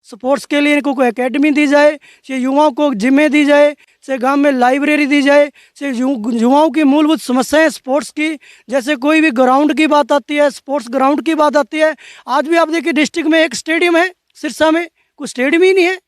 Sports के लिए इनको कोई एकेडमी दी जाए, चाहे युवाओं को जिम्में दी जाए, चाहे गांव में लाइब्रेरी दी जाए, चाहे युवाओं की मूलभूत समस्याएं स्पोर्ट्स की, जैसे कोई भी ग्राउंड की बात आती है, स्पोर्ट्स ग्राउंड की बात आती है। आज भी आप देखिए डिस्ट्रिक्ट में एक स्टेडियम है, सिरसा में कोई स्टेडियम ही नहीं है।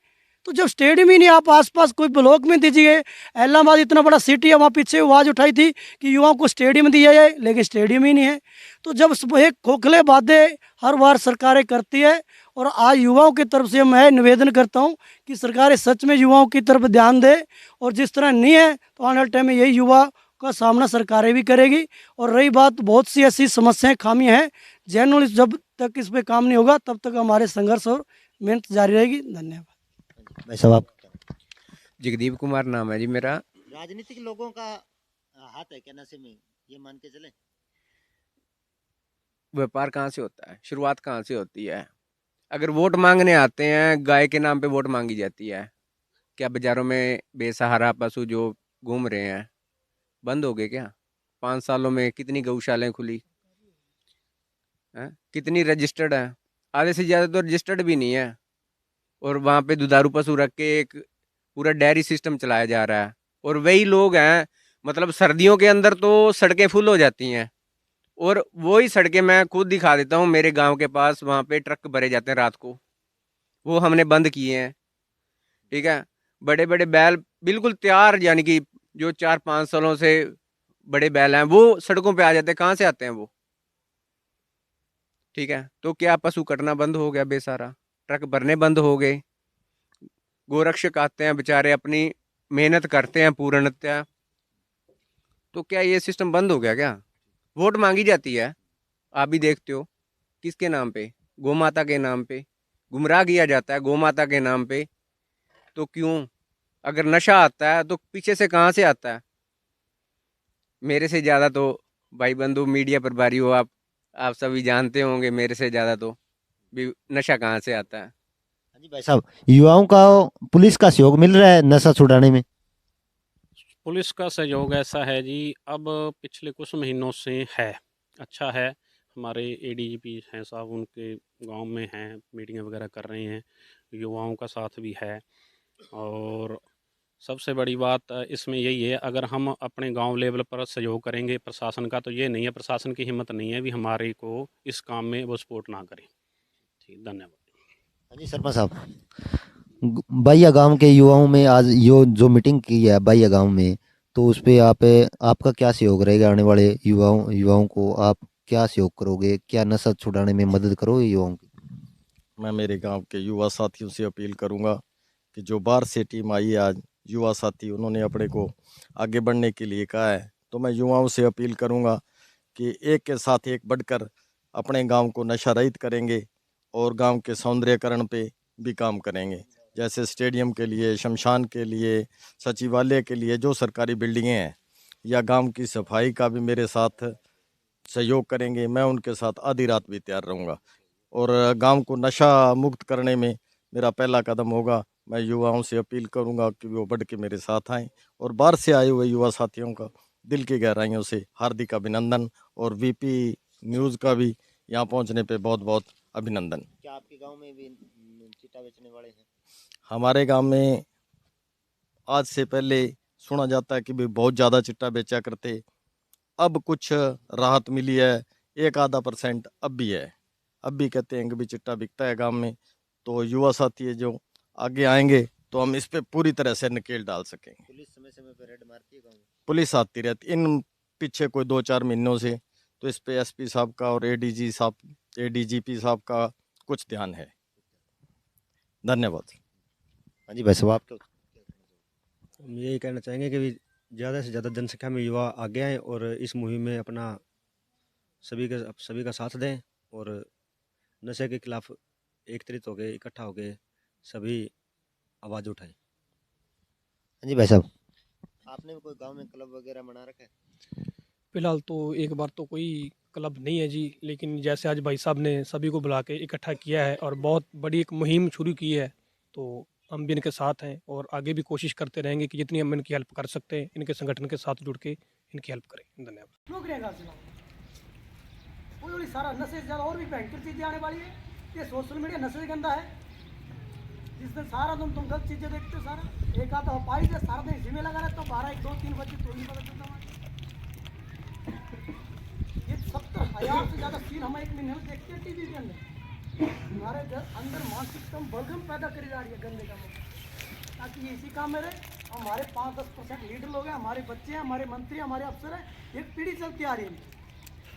तो जब स्टेडियम ही नहीं, आप आसपास कोई ब्लॉक में दीजिए। इलाहाबाद इतना बड़ा सिटी है, वहाँ पीछे आवाज़ उठाई थी कि युवाओं को स्टेडियम दिया जाए, लेकिन स्टेडियम ही नहीं है। तो जब एक खोखले वादे हर बार सरकारें करती है, और आज युवाओं की तरफ से मैं निवेदन करता हूं कि सरकारें सच में युवाओं की तरफ ध्यान दे, और जिस तरह नहीं है तो आने वाले टाइम में यही युवा का सामना सरकारें भी करेगी। और रही बात, बहुत सी ऐसी समस्याएं खामियां हैं, जनरली जब तक इस पर काम नहीं होगा तब तक हमारे संघर्ष और मेहनत जारी रहेगी। धन्यवाद। भाई साहब आप जगदीप कुमार नाम है जी मेरा। राजनीतिक लोगों का हाथ है क्या नशे में, ये मान के चले? व्यापार कहाँ से होता है, शुरुआत कहाँ से होती है? अगर वोट मांगने आते हैं, गाय के नाम पे वोट मांगी जाती है। क्या बाजारों में बेसहारा पशु जो घूम रहे हैं बंद हो गए क्या? 5 सालों में कितनी गौशालाएं खुली हैं? कितनी रजिस्टर्ड है? आधे से ज़्यादा तो रजिस्टर्ड भी नहीं है। और वहाँ पे दुधारू पशु रख के एक पूरा डेयरी सिस्टम चलाया जा रहा है। और वही लोग हैं, मतलब सर्दियों के अंदर तो सड़कें फुल हो जाती हैं, और वही सड़कें मैं खुद दिखा देता हूँ, मेरे गांव के पास वहाँ पे ट्रक भरे जाते हैं रात को, वो हमने बंद किए हैं। ठीक है, बड़े बड़े बैल बिल्कुल तैयार, यानी कि जो 4-5 सालों से बड़े बैल हैं वो सड़कों पे आ जाते हैं। कहाँ से आते हैं वो? ठीक है, तो क्या पशु कटना बंद हो गया बेसारा? ट्रक भरने बंद हो गए? गोरक्षक आते हैं बेचारे, अपनी मेहनत करते हैं पूर्णतः, तो क्या ये सिस्टम बंद हो गया क्या? वोट मांगी जाती है, आप भी देखते हो, किसके नाम पे? गौ माता के नाम पे गुमराह किया जाता है, गौ माता के नाम पे। तो क्यों? अगर नशा आता है तो पीछे से कहाँ से आता है? मेरे से ज़्यादा तो भाई बंधु मीडिया प्रभारी हो आप सभी जानते होंगे मेरे से ज़्यादा तो भी नशा कहाँ से आता है। हाँ जी भाई साहब, युवाओं का पुलिस का सहयोग मिल रहा है नशा छुड़ाने में? पुलिस का सहयोग ऐसा है जी, अब पिछले कुछ महीनों से है, अच्छा है। हमारे एडीजीपी हैं साहब, उनके गांव में हैं, मीटिंग वगैरह कर रहे हैं, युवाओं का साथ भी है। और सबसे बड़ी बात इसमें यही है, अगर हम अपने गांव लेवल पर सहयोग करेंगे प्रशासन का, तो ये नहीं है, प्रशासन की हिम्मत नहीं है भी हमारे को इस काम में वो सपोर्ट ना करें। ठीक, धन्यवाद। हाँ जी शर्मा साहब, बाइया गांव के युवाओं में आज यो जो मीटिंग की है बाइया गांव में, तो उस पे आपका क्या सहयोग रहेगा? आने वाले युवाओं युवाओं को आप क्या सहयोग करोगे? क्या नशा छुड़ाने में मदद करोगे युवाओं की? मैं मेरे गांव के युवा साथियों से अपील करूंगा कि जो बाहर से टीम आई है आज, युवा साथी उन्होंने अपने को आगे बढ़ने के लिए कहा है, तो मैं युवाओं से अपील करूंगा कि एक के साथ एक बढ़कर अपने गांव को नशा रहित करेंगे और गांव के सौंदर्यकरण पे भी काम करेंगे। जैसे स्टेडियम के लिए, शमशान के लिए, सचिवालय के लिए जो सरकारी बिल्डिंगें हैं, या गांव की सफाई का भी मेरे साथ सहयोग करेंगे। मैं उनके साथ आधी रात भी तैयार रहूँगा और गांव को नशा मुक्त करने में मेरा पहला कदम होगा। मैं युवाओं से अपील करूंगा कि वो बढ़ के मेरे साथ आएं, और बाहर से आए हुए युवा साथियों का दिल की गहराइयों से हार्दिक अभिनंदन, और वीपी न्यूज़ का भी यहाँ पहुँचने पे बहुत बहुत अभिनंदन। क्या आपके गांव में भी चिट्टा बेचने वाले हैं? हमारे गांव में आज से पहले सुना जाता है कि भी बहुत ज़्यादा चिट्टा बेचा करते, अब कुछ राहत मिली है, 1-आधा% अब भी है। अब भी कहते हैं कि भी चिट्टा बिकता है गांव में, तो युवा साथी है जो आगे आएंगे तो हम इस पे पूरी तरह से नकेल डाल सकेंगे। पुलिस समय समय पर रेड मारती है गाँव में? पुलिस आती रहती इन पीछे कोई 2-4 महीनों से, तो इस पे एसपी साहब का और एडीजीपी साहब का कुछ ध्यान है। धन्यवाद। हाँ जी भाई साहब, आप क्या? हम यही कहना चाहेंगे कि ज़्यादा से ज़्यादा जनसंख्या में युवा आगे आएँ और इस मुहिम में अपना सभी का साथ दें, और नशे के खिलाफ एकत्रित होकर इकट्ठा होकर सभी आवाज़ उठाएं। हाँ जी भाई साहब, आपने भी कोई गांव में क्लब वगैरह बना रखा है? फिलहाल तो एक बार तो कोई क्लब नहीं है जी, लेकिन जैसे आज भाई साहब ने सभी को बुला के इकट्ठा किया है और बहुत बड़ी एक मुहिम शुरू की है, तो हम भी इनके साथ हैं और आगे भी कोशिश करते रहेंगे कि जितनी हम इनकी हेल्प कर सकते हैं इनके संगठन के साथ जुड़ के इनकी हेल्प करें। धन्यवाद। लोग रहेगा सारा नशे से ज़्यादा और भी भयंकर चीज़ें आने वाली है। ये सोशल मीडिया नशे से गंदा है। दिन सारा तुम गलत चीज़ें देखते हो सारा। एक आता हो पाई से सारा दिन इसी में लगा रहता हो, 12 1 2 3 बजे तो नहीं पता चलता हमारे। ये 70,000 से ज़्यादा सीन हम एक महीने में देखते हैं टीवी के अंदर। हमारे अंदर मानसिकता बलगम पैदा करी जा रही है गंदे कामों में, ताकि ये इसी काम में रहे। हमारे 5-10% लीडर लोग हैं, हमारे बच्चे हैं, हमारे मंत्री, हमारे अफसर हैं, एक पीढ़ी चलती आ रही है।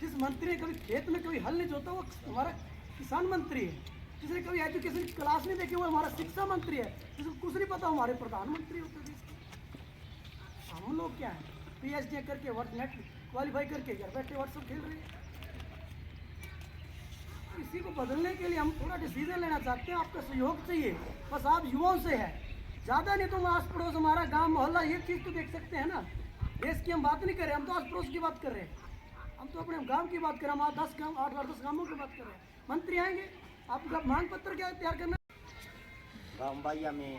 जिस मंत्री ने कभी खेत में कभी हल नहीं जोता वो हमारा किसान मंत्री है। जिसने कभी एजुकेशन की क्लास नहीं देखी वो हमारा शिक्षा मंत्री है। जिसको कुछ नहीं पता हमारे प्रधानमंत्री होते देश के। हम लोग क्या है, PhD करके नेट क्वालिफाई करके घर बैठे व्हाट्सअप खेल रहे हैं। इसी को बदलने के लिए हम थोड़ा डिसीजन लेना चाहते हैं, आपका सहयोग चाहिए। बस आप युवाओं से है, ज़्यादा नहीं तो हम आस पड़ोस हमारा गांव मोहल्ला ये चीज़ तो देख सकते हैं ना। देश की हम बात नहीं कर रहे, हम तो आस पड़ोस की बात कर रहे हैं। हम तो अपने गांव की बात कर रहे हैं, हम 10 गाँव 8-10 गाँवों की बात कर रहे हैं। मंत्री आएंगे, आपका मांग पत्र क्या तैयार करना। गाँव बाइया में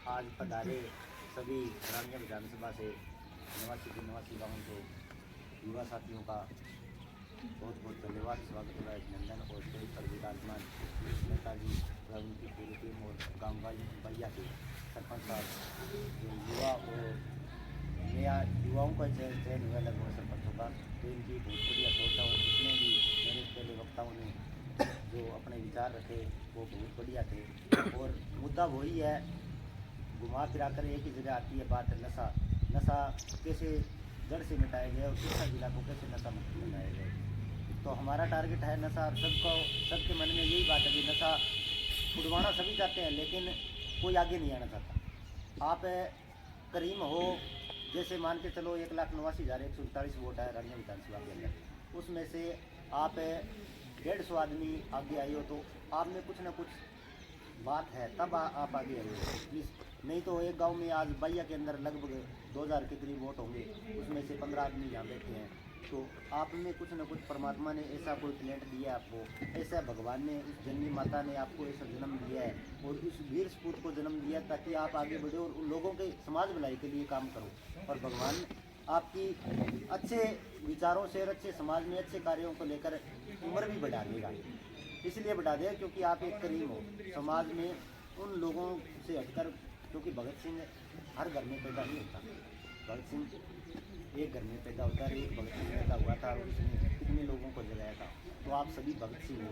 आज पधारे सभी ग्रामीण विधानसभा से निवासी गाँव को युवा साथियों का बहुत बहुत धन्यवाद, स्वागत व अभिनंदन। और स्टेज पर विराजमान नेताजी व उनकी पूरी टीम और गाँव बाइया के सरपंच साहब जो युवा और नया युवाओं का चयन हुआ लगभग सरपंचों का, तो इनकी बहुत बढ़िया सोच है। और जितने भी मेरे पहले वक्ताओं ने जो अपने विचार रखे वो बहुत बढ़िया थे। और मुद्दा वही है, घुमा फिरा कर एक ही जगह आती है बात, नशा कैसे जड़ से मिटाया जाए और सिरसा जिला को कैसे नशा मुक्त बनाया जाए। तो हमारा टारगेट है नशा। सबके मन में यही बात है कि नशा छुड़वाना सभी चाहते हैं लेकिन कोई आगे नहीं आना चाहता। आप करीम हो, जैसे मान के चलो 1,89,139 वोट है रानिया विधानसभा के अंदर, उसमें से आप 150 आदमी आगे आए हो तो आप में कुछ ना कुछ बात है, तब आप आगे आए हो। प्लीज़, नहीं तो एक गांव में आज बाइया के अंदर लगभग 2000 के करीब वोट होंगे, उसमें से 15 आदमी यहाँ बैठे हैं। तो आप में कुछ ना कुछ परमात्मा ने ऐसा कोई टैलेंट दिया आपको, ऐसा भगवान ने, उस जननी माता ने आपको ऐसा जन्म दिया है और उस वीर सपूत को जन्म दिया ताकि आप आगे बढ़े और उन लोगों के समाज भलाई के लिए काम करो। और भगवान आपकी अच्छे विचारों से और अच्छे समाज में अच्छे कार्यों को लेकर उम्र भी बढ़ा देगा। इसलिए बढ़ा देगा क्योंकि आप एक करीम हो समाज में उन लोगों से हटकर, क्योंकि भगत सिंह हर घर में पैदा नहीं होता। भगत सिंह एक घर में पैदा होता है, एक भगत सिंह पैदा हुआ था और उसने कितने लोगों को जगाया था। तो आप सभी भगत सिंह हो।